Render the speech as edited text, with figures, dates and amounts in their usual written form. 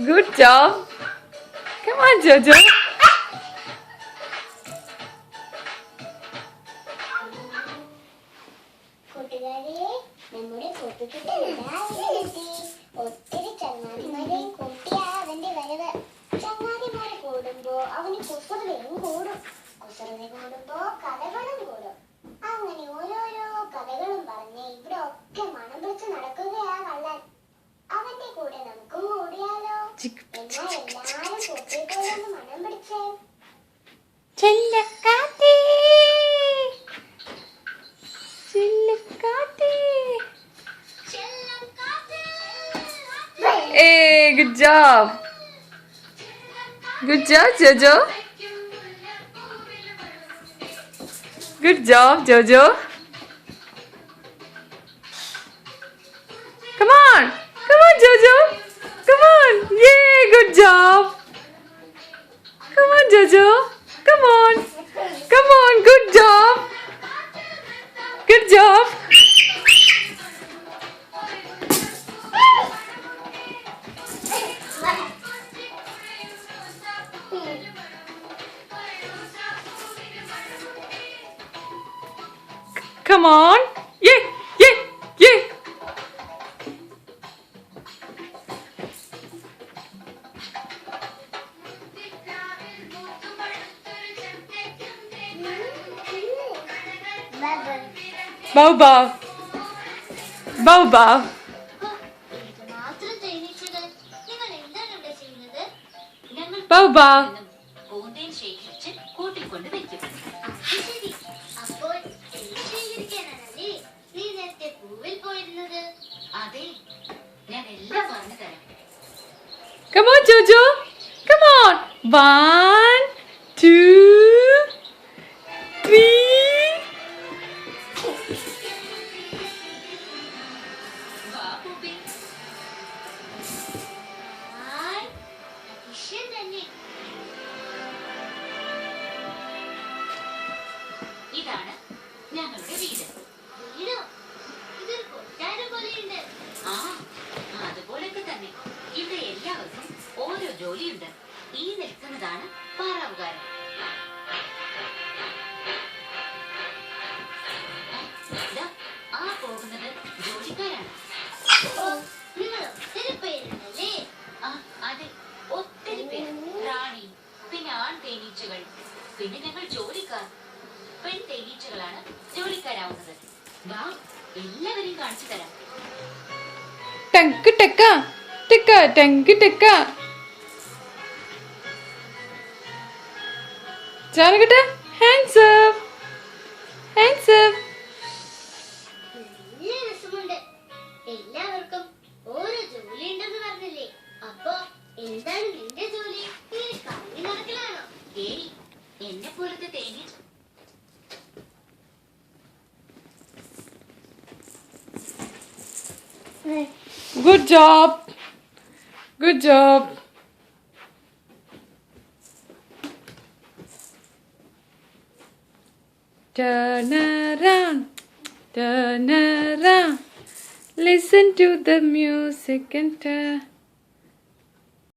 Good job. Come on, Jojo. ഒത്തിരി ചങ്ങാതിമാരെയും കൂട്ടിയാ അവന്റെ വരവ്. ചങ്ങാതിമാരെ കൂടുമ്പോ അവന് കുസൃതിയും കൂടും. കുസൃതി കൂടുമ്പോ കഥകളും കൂടും. അങ്ങനെ ഓരോരോ കഥകളും പറഞ്ഞ് ഇവിടെ ഒക്കെ മണം പിടിച്ച് നടക്കുകയാ കള്ളൻ. അവന്റെ കൂടെ നമുക്കും കൂടിയാലോ? എന്നാ എല്ലാരും കുട്ടികളൊന്ന് മണം പിടിച്ചേ. ചെല്ലക്കാറ്റേ ചെല്ലക്കാറ്റേ. Hey, good job. Good job, Jojo. Good job, Jojo. Come on. Come on, Jojo. Come on. Yay, good job. Come on, Jojo. Come on. Come on, good job. Good job. Come on. Yeah, yeah, yeah. Bow bow. Bow bow. Bow bow. Come on, Jojo. Come on. 1, 2, 3. ഇതാണ് ഞങ്ങളുടെ വീട്. ആ, അതുപോലൊക്കെ തന്നെ. ഇവിടെ എല്ലാവർക്കും ഓരോ ജോലിയുണ്ട്. ഈ നിൽക്കുന്നതാണ് പാറാവുകാരൻ. ആ പോകുന്നത് ജോലിക്കാരാണ്. അതെ, ഒത്തിരി പേര്. റാണി, പിന്നെ ആൺ തേനീച്ചകൾ, പിന്നെ ഞങ്ങൾ ജോലിക്കാർ. പെൺ തേനീച്ചകളാണ് ജോലിക്കാരാവുന്നത്. വാ, എല്ലാവരെയും കാണിച്ചു തരാം. ടങ്ക് ടക്ക ടക്ക ടങ്ക് ടക്ക. ജാനകിട്ട ഹാൻഡ്സ് അപ്പ്. Hands up. നല്ല രസമുണ്ട്. എല്ലാവർക്കും ഓരോ ജോലി ഉണ്ടെന്ന് പറഞ്ഞില്ലേ? അപ്പൊ എന്താണ് നിന്റെ ജോലി? ഇങ്ങനെ കറങ്ങി നടക്കലാണോ? ഏയ്, എന്നെ പോലത്തെ തേനീച്ച. Good job. Good job. Turn around. Turn around. Listen to the music and turn.